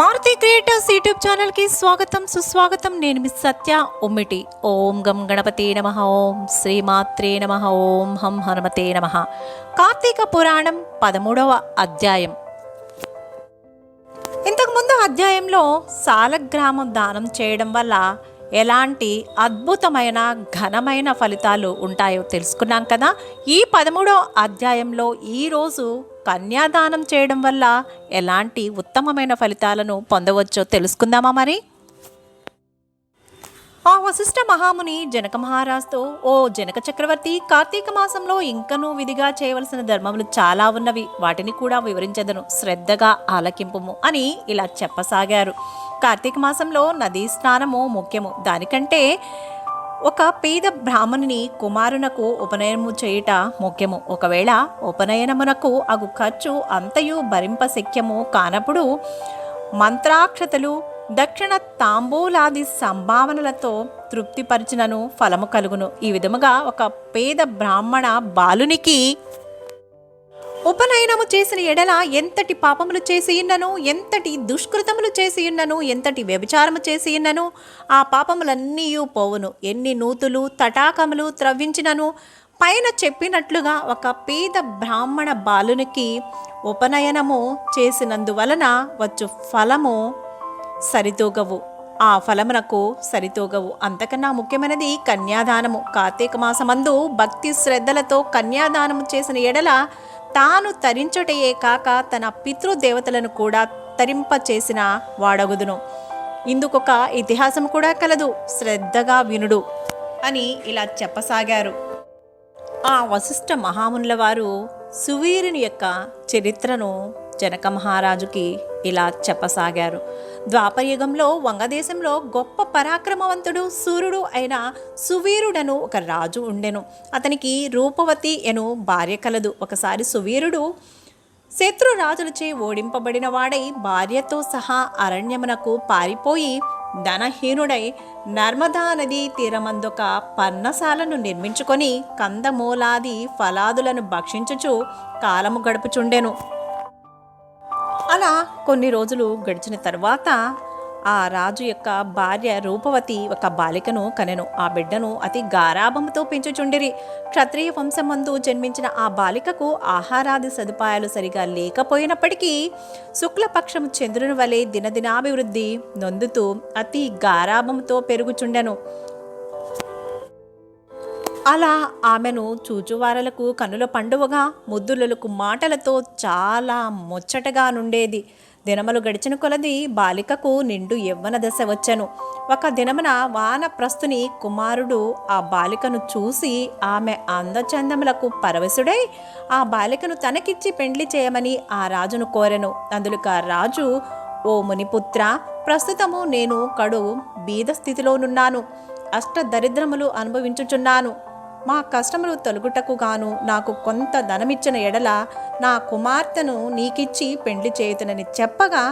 Maruti creators YouTube ఛానల్కి స్వాగతం సుస్వాగతం. నేను మిస్ సత్య ఉమ్మిటి. ఓం గం గణపతే నమః, ఓం శ్రీమాత్రే నమః, ఓం హం హనుమతే నమః. కార్తీక పురాణం 13వ అధ్యాయం. ఇంతకుముందు అధ్యాయంలో సాలగ్రామం దానం చేయడం వల్ల ఎలాంటి అద్భుతమైన ఘనమైన ఫలితాలు ఉంటాయో తెలుసుకున్నాం కదా. ఈ 13వ అధ్యాయంలో ఈరోజు కన్యాదానం చేయడం వల్ల ఎలాంటి ఉత్తమమైన ఫలితాలను పొందవచ్చో తెలుసుకుందామా మరి. ఆ వశిష్ఠ మహాముని జనక మహారాజుతో, ఓ జనక చక్రవర్తి, కార్తీక మాసంలో ఇంకనూ విధిగా చేయవలసిన ధర్మములు చాలా ఉన్నవి, వాటిని కూడా వివరించదను, శ్రద్ధగా ఆలకింపుము అని ఇలా చెప్పసాగారు. కార్తీక మాసంలో నదీ స్నానము ముఖ్యము. దానికంటే ఒక పేద బ్రాహ్మణుని కుమారునకు ఉపనయనము చేయుట ముఖ్యము. ఒకవేళ ఉపనయనమునకు అగు ఖర్చు అంతయు భరింపశక్యము కానప్పుడు మంత్రాక్షతలు దక్షిణ తాంబూలాది సంభావనలతో తృప్తిపరిచినను ఫలము కలుగును. ఈ విధముగా ఒక పేద బ్రాహ్మణ బాలునికి ఉపనయనము చేసిన ఎడల ఎంతటి పాపములు చేసి ఉన్నను, ఎంతటి దుష్కృతములు చేసి ఉన్నను, ఎంతటి వ్యభిచారము చేసి ఉన్నను ఆ పాపములన్నీ పోవును. ఎన్ని నూతులు తటాకములు త్రవ్వించినను పైన చెప్పినట్లుగా ఒక పేద బ్రాహ్మణ బాలునికి ఉపనయనము చేసినందువలన వచ్చు ఫలము సరితూగవు, ఆ ఫలమునకు సరితూగవు. అంతకన్నా ముఖ్యమైనది కన్యాదానము. కార్తీక మాసమందు భక్తి శ్రద్ధలతో కన్యాదానము చేసిన ఎడల తాను తరించుటయే కాక తన పితృదేవతలను కూడా తరింపచేసిన వాడగుదును. ఇందుకొక ఇతిహాసం కూడా కలదు, శ్రద్ధగా వినుడు అని ఇలా చెప్పసాగారు. ఆ వశిష్ఠ మహామునుల వారు సువీరుని యొక్క చరిత్రను జనక మహారాజుకి ఇలా చెప్పసాగారు. ద్వాపరయుగంలో వంగదేశంలో గొప్ప పరాక్రమవంతుడు సూర్యుడు అయిన సువీరుడను ఒక రాజు ఉండెను. అతనికి రూపవతి ఎను భార్య కలదు. ఒకసారి సువీరుడు శత్రు రాజులచే ఓడింపబడిన వాడై భార్యతో సహా అరణ్యమునకు పారిపోయి ధనహీనుడై నర్మదా నదీ తీరమందొక పర్ణశాలను నిర్మించుకొని కందమూలాది ఫలాదులను భక్షించుచు కాలము గడుపుచుండెను. అలా కొన్ని రోజులు గడిచిన తర్వాత ఆ రాజు యొక్క భార్య రూపవతి ఒక బాలికను కనెను. ఆ బిడ్డను అతి గారాభంతో పెంచుచుండిరి. క్షత్రియ వంశమందు జన్మించిన ఆ బాలికకు ఆహారాది సదుపాయాలు సరిగా లేకపోయినప్పటికీ శుక్లపక్షము చంద్రుని వలె దినదినాభివృద్ధి నొందుతూ అతి గారాభంతో పెరుగుచుండెను. అలా ఆమెను చూచువారలకు కనుల పండువగా, ముద్దులకు మాటలతో చాలా ముచ్చటగా నుండేది. దినములు గడిచిన కొలది బాలికకు నిండు యవ్వన దశ వచ్చెను. ఒక దినమున వానప్రస్థుని కుమారుడు ఆ బాలికను చూసి ఆమె అందచందములకు పరవశుడై ఆ బాలికను తనకిచ్చి పెండ్లి చేయమని ఆ రాజును కోరెను. అందులోకి ఆ రాజు, ఓ మునిపుత్ర, ప్రస్తుతము నేను కడు బీద స్థితిలోనున్నాను, అష్ట దరిద్రములు అనుభవించుచున్నాను. మా కష్టములు తొలగుటకు గాను నాకు కొంత ధనమిచ్చిన ఎడల నా కుమార్తెను నీకిచ్చి పెండ్లి చేయుతునని చెప్పగా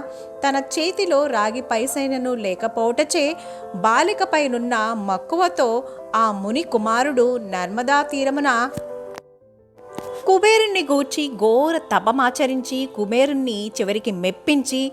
తన చేతిలో రాగి పైసైనను లేకపోవటచే బాలికపైనున్న మక్కువతో ఆ ముని కుమారుడు నర్మదా తీరమున కుబేరుణ్ణి గూర్చి ఘోర తపమాచరించి కుబేరుణ్ణి చివరికి మెప్పించి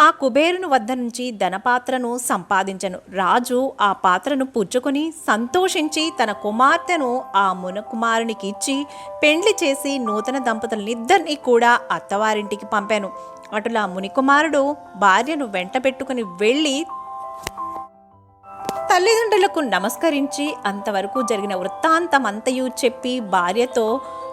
ఆ కుబేరుని వద్ద నుంచి ధనపాత్రను సంపాదించను. రాజు ఆ పాత్రను పుచ్చుకొని సంతోషించి తన కుమార్తెను ఆ మునకుమారునికి ఇచ్చి పెండ్లి చేసి నూతన దంపతులనిద్దరినీ కూడా అత్తవారింటికి పంపాను. అటులా మునికుమారుడు భార్యను వెంట పెట్టుకుని వెళ్ళి తల్లిదండ్రులకు నమస్కరించి అంతవరకు జరిగిన వృత్తాంతమంతయు చెప్పి భార్యతో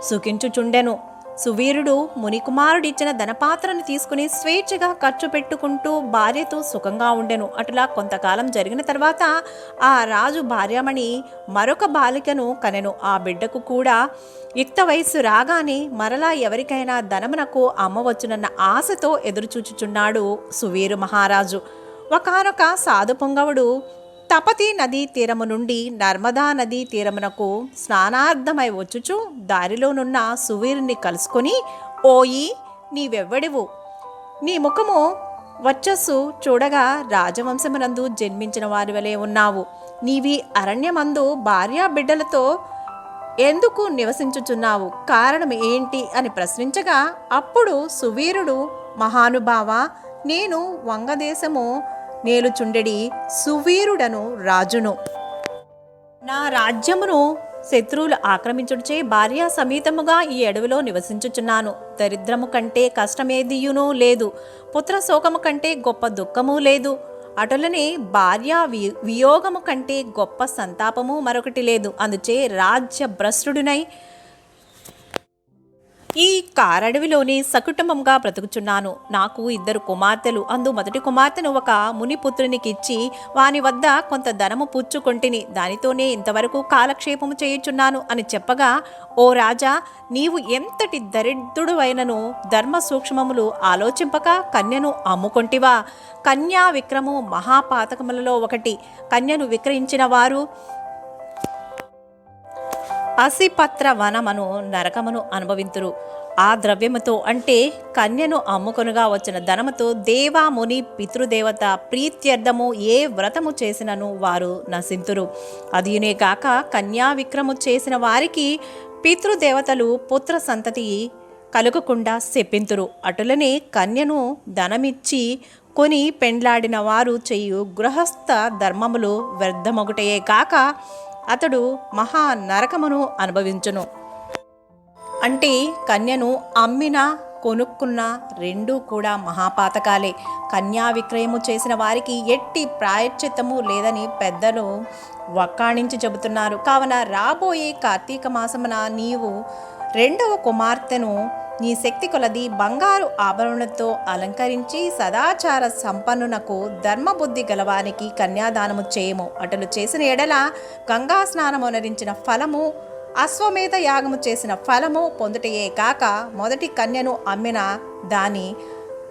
సుఖించుచుండెను. సువీరుడు మునికుమారుడిచ్చిన ధనపాత్రను తీసుకుని స్వేచ్ఛగా ఖర్చు పెట్టుకుంటూ భార్యతో సుఖంగా ఉండెను. అట్లా కొంతకాలం జరిగిన తర్వాత ఆ రాజు భార్యమణి మరొక బాలికను కనెను. ఆ బిడ్డకు కూడా యుక్త వయస్సు రాగానే మరలా ఎవరికైనా ధనమునకు అమ్మవచ్చునన్న ఆశతో ఎదురుచూచుచున్నాడు సువీరు మహారాజు. ఒకానొక సాధు పొంగవుడు తపతి నదీ తీరము నుండి నర్మదా నదీ తీరమునకు స్నానార్థమై వచ్చుచు దారిలోనున్న సువీరుని కలుసుకొని, ఓయి, నీవెవ్వడివు? నీ ముఖము వచ్చస్సు చూడగా రాజవంశమునందు జన్మించిన వారి వలె ఉన్నావు. నీవి అరణ్యమందు భార్యా బిడ్డలతో ఎందుకు నివసించుచున్నావు? కారణం ఏంటి అని ప్రశ్నించగా అప్పుడు సువీరుడు, మహానుభావ, నేను వంగదేశము నేలుచుండెడి సువీరుడను రాజును. నా రాజ్యమును శత్రువులు ఆక్రమించుటచే భార్య సమేతముగా ఈ అడవిలో నివసించుచున్నాను. దరిద్రము కంటే కష్టమేదియునూ లేదు, పుత్ర శోకము కంటే గొప్ప దుఃఖము లేదు. అటులనే భార్య వియోగము కంటే గొప్ప సంతాపము మరొకటి లేదు. అందుచే రాజ్య భ్రష్టుడినై ఈ కారడవిలోని సకుటుంబంగా బ్రతుకుచున్నాను. నాకు 2 కుమార్తెలు. అందు మొదటి కుమార్తెను ఒక మునిపుత్రునికిచ్చి వాని వద్ద కొంత ధనము పుచ్చుకొంటిని. దానితోనే ఇంతవరకు కాలక్షేపము చేయుచున్నాను అని చెప్పగా, ఓ రాజా, నీవు ఎంతటి దరిద్రుడువైనను ధర్మ సూక్ష్మములు ఆలోచింపక కన్యను అమ్ముకొంటివా? కన్యా విక్రము మహాపాతకములలో ఒకటి. కన్యను విక్రయించిన వారు అసిపత్ర వనమను నరకమును అనుభవింతురు. ఆ ద్రవ్యముతో అంటే కన్యను అమ్ముకొనుగా వచ్చిన ధనముతో దేవా ముని పితృదేవత ప్రీత్యర్థము ఏ వ్రతము చేసినను వారు నశింతురు. అదియునే కాక కన్యా విక్రము చేసిన వారికి పితృదేవతలు పుత్ర సంతతి కలుగకుండా శపింతురు. అటులనే కన్యను ధనమిచ్చి కొని పెండ్లాడిన వారు చేయు గృహస్థ ధర్మములు వ్యర్థమొకటయే కాక అతడు మహా నరకమును అనుభవించును. అంటే కన్యను అమ్మిన కొనుక్కున్న రెండూ కూడా మహాపాతకాలే. కన్యా విక్రయము చేసిన వారికి ఎట్టి ప్రాయశ్చిత్తము లేదని పెద్దలు వక్కాణించి చెబుతున్నారు. కావున రాబోయే కార్తీక మాసమున నీవు 2వ కుమార్తెను నీ శక్తి కొలది బంగారు ఆభరణతో అలంకరించి సదాచార సంపన్నునకు ధర్మబుద్ధి గలవానికి కన్యాదానము చేయము. అటులు చేసిన ఎడల గంగా స్నానమునరించిన ఫలము, అశ్వమేధ యాగము చేసిన ఫలము పొందుటయే కాక మొదటి కన్యను అమ్మిన దాని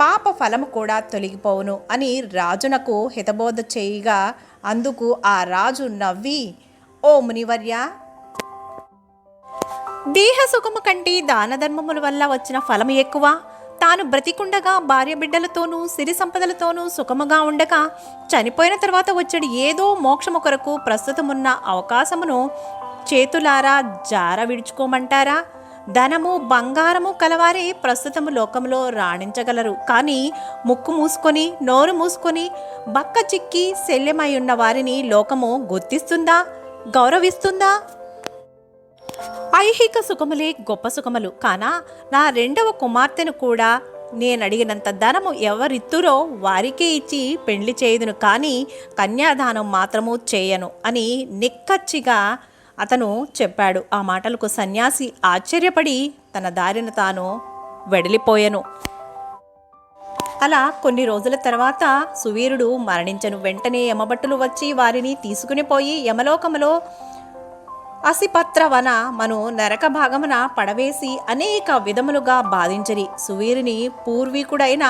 పాప ఫలము కూడా తొలగిపోవును అని రాజునకు హితబోధ చేయగా, అందుకు ఆ రాజు నవ్వి, ఓ మునివర్య, దేహ సుఖము కంటే దాన ధర్మముల వల్ల వచ్చిన ఫలము ఎక్కువ. తాను బ్రతికుండగా భార్య బిడ్డలతోనూ సిరి సంపదలతోనూ సుఖముగా ఉండగా చనిపోయిన తర్వాత వచ్చేది ఏదో మోక్షము కొరకు ప్రస్తుతమున్న అవకాశమును చేతులారా జార విడుచుకోమంటారా? ధనము బంగారము కలవారే ప్రస్తుతము లోకంలో రాణించగలరు. కానీ ముక్కు మూసుకొని నోరు మూసుకొని బక్క చిక్కి శల్యమై ఉన్న వారిని లోకము గుర్తిస్తుందా, గౌరవిస్తుందా? ఐహిక సుఖములే గొప్ప సుఖములు కానా నా 2వ కుమార్తెను కూడా నేనడిగినంత ధనము ఎవరిత్తురో వారికే ఇచ్చి పెండ్లి చేయుదును, కానీ కన్యాదానం మాత్రము చేయను అని నిక్కచ్చిగా అతను చెప్పాడు. ఆ మాటలకు సన్యాసి ఆశ్చర్యపడి తన దారిన తాను వెడలిపోయెను. అలా కొన్ని రోజుల తర్వాత సువీరుడు మరణించెను. వెంటనే యమభట్టులు వచ్చి వారిని తీసుకుని పోయి యమలోకములో అసిపత్రవన మను నరక భాగమున పడవేసి అనేక విధములుగా బాధించరి. సువీరుని పూర్వీకుడైన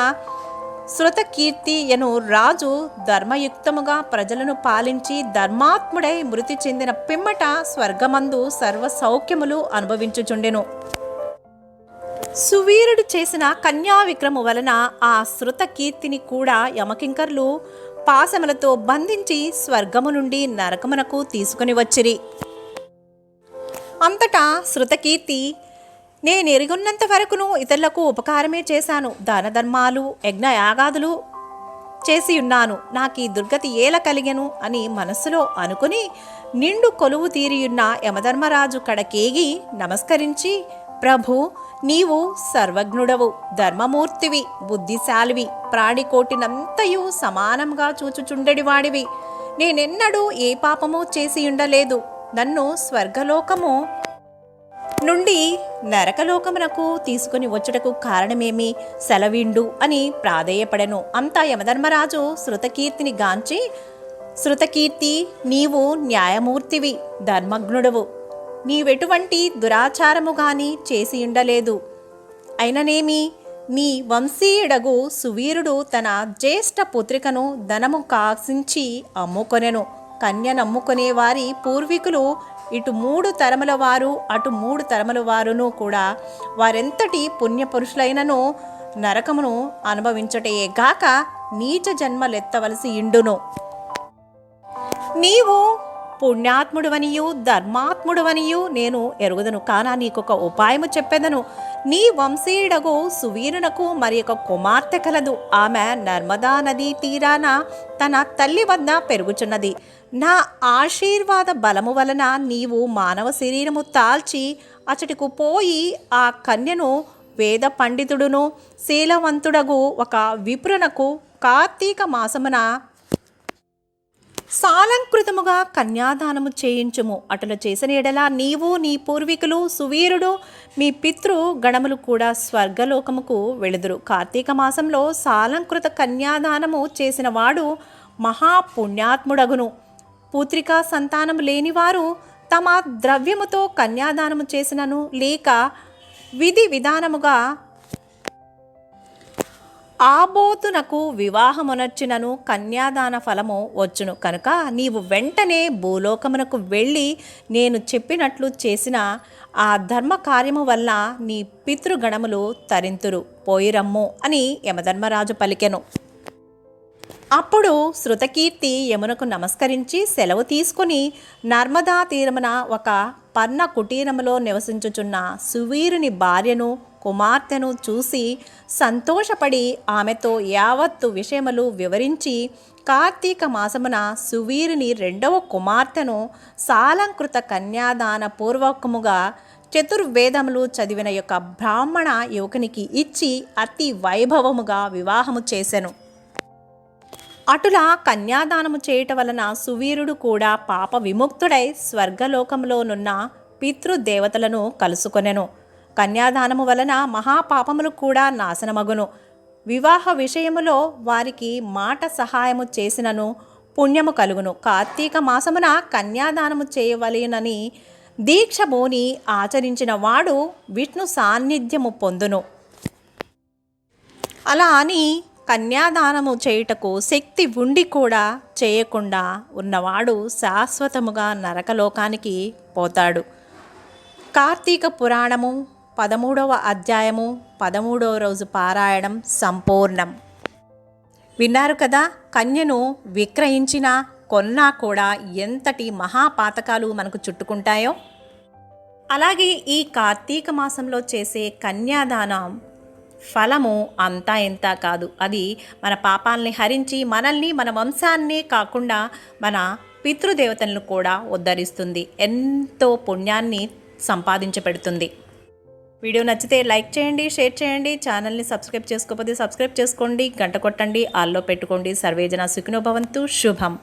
శృతకీర్తి యను రాజు ధర్మయుక్తముగా ప్రజలను పాలించి ధర్మాత్ముడై మృతి చెందిన పిమ్మట స్వర్గమందు సర్వ సౌఖ్యములు అనుభవించుచుండెను. సువీరుడు చేసిన కన్యా విక్రము వలన ఆ శృతకీర్తిని కూడా యమకింకర్లు పాశములతో బంధించి స్వర్గము నుండి నరకమునకు తీసుకుని వచ్చిరి. అంతటా శృతకీర్తి, నేనెరుగున్నంత వరకును ఇతరులకు ఉపకారమే చేశాను, దాన ధర్మాలు యజ్ఞయాగాదులు చేసి ఉన్నాను, నాకు ఈ దుర్గతి ఏల కలిగెను అని మనస్సులో అనుకుని నిండు కొలువు తీరియున్న యమధర్మరాజు కడకేగి నమస్కరించి, ప్రభు, నీవు సర్వజ్ఞుడవు, ధర్మమూర్తివి, బుద్ధిశాలివి, ప్రాణికోటినంతయు సమానంగా చూచుచుండెడివాడివి. నేనెన్నడూ ఏ పాపము చేసి ఉండలేదు. నన్ను స్వర్గలోకము నుండి నరకలోకమునకు తీసుకుని వచ్చుటకు కారణమేమి? సెలవిండు అని ప్రాధేయపడెను. అంతా యమధర్మరాజు శృతకీర్తిని గాంచి, శృతకీర్తి, నీవు న్యాయమూర్తివి, ధర్మజ్ఞుడవు, నీవెటువంటి దురాచారము గాని చేసి ఉండలేదు. అయిననేమి, నీ వంశీయుడగు సువీరుడు తన జ్యేష్ఠ పుత్రికను ధనము కాసించి అమ్ముకొనెను. కన్యనమ్ముకునే వారి పూర్వీకులు ఇటు 3 తరముల వారు అటు 3 తరముల వారును కూడా వారెంతటి పుణ్యపురుషులైనను నరకమును అనుభవించటయే గాక నీచ జన్మలెత్తవలసి ఇండును. నీవు పుణ్యాత్ముడువనియు ధర్మాత్ముడువనియు నేను ఎరుగుదను. కాన నీకొక ఉపాయము చెప్పెదను. నీ వంశీయుడగు సువీరునకు మరి ఒక కుమార్తె కలదు. ఆమె నర్మదా నదీ తీరాన తన తల్లి వద్ద పెరుగుచున్నది. నా ఆశీర్వాద బలము వలన నీవు మానవ శరీరము తాల్చి అచటికు పోయి ఆ కన్యను వేద పండితుడును శీలవంతుడగు ఒక విప్రునకు కార్తీక మాసమున సాలంకృతముగా కన్యాదానము చేయించుము. అటులు చేసిన ఎడల నీవు నీ పూర్వీకులు సువీరుడు మీ పితృ గణములు కూడా స్వర్గలోకముకు వెళుదురు. కార్తీక మాసంలో సాలంకృత కన్యాదానము చేసిన వాడు మహాపుణ్యాత్ముడగును. పుత్రికా సంతానము లేనివారు తమ ద్రవ్యముతో కన్యాదానము చేసినను లేక విధి విధానముగా ఆబోతునకు వివాహమునర్చినను కన్యాదాన ఫలము వచ్చును. కనుక నీవు వెంటనే భూలోకమునకు వెళ్ళి నేను చెప్పినట్లు చేసిన ఆ ధర్మ కార్యము వల్ల నీ పితృగణములు తరింతురు. పోయిరమ్ము అని యమధర్మరాజు పలికెను. అప్పుడు శృతకీర్తి యమునకు నమస్కరించి సెలవు తీసుకుని నర్మదా తీరమున ఒక పర్ణ కుటీరములో నివసించుచున్న సువీరుని భార్యను కుమార్తెను చూసి సంతోషపడి ఆమెతో యావత్తు విషయములు వివరించి కార్తీక మాసమున సువీరుని రెండవ కుమార్తెను సాలంకృత కన్యాదాన పూర్వకముగా చతుర్వేదములు చదివిన యొక్క బ్రాహ్మణ యువకునికి ఇచ్చి అతి వైభవముగా వివాహము చేసెను. అటులా కన్యాదానము చేయటం వలన సువీరుడు కూడా పాప విముక్తుడై స్వర్గలోకంలోనున్న పితృదేవతలను కలుసుకొనెను. కన్యాదానము వలన మహాపాపములు కూడా నాశనమగును. వివాహ విషయములో వారికి మాట సహాయము చేసినను పుణ్యము కలుగును. కార్తీక మాసమున కన్యాదానము చేయవలెనని దీక్షభూని ఆచరించిన వాడు విష్ణు సాన్నిధ్యము పొందును. అలా అని కన్యాదానము చేయుటకు శక్తి ఉండి కూడా చేయకుండా ఉన్నవాడు శాశ్వతముగా నరకలోకానికి పోతాడు. కార్తీక పురాణము 13వ అధ్యాయము 13వ రోజు పారాయణం సంపూర్ణం. విన్నారు కదా, కన్యను విక్రయించినా కొన్నా కూడా ఎంతటి మహాపాతకాలు మనకు చుట్టుకుంటాయో. అలాగే ఈ కార్తీక మాసంలో చేసే కన్యాదానం ఫలము అంతా ఇంత కాదు. అది మన పాపాలని హరించి మనల్ని మన వంశాన్నే కాకుండా మన పితృదేవతలను కూడా ఉద్ధరిస్తుంది. ఎంతో పుణ్యాన్ని సంపాదించబెడుతుంది. వీడియో నచ్చితే లైక్ చేయండి, షేర్ చేయండి. ఛానల్ని సబ్స్క్రైబ్ చేసుకోకపోతే సబ్స్క్రైబ్ చేసుకోండి, గంట కొట్టండి, ఆల్లో పెట్టుకోండి. సర్వేజన సుఖినో భవంతు. శుభం.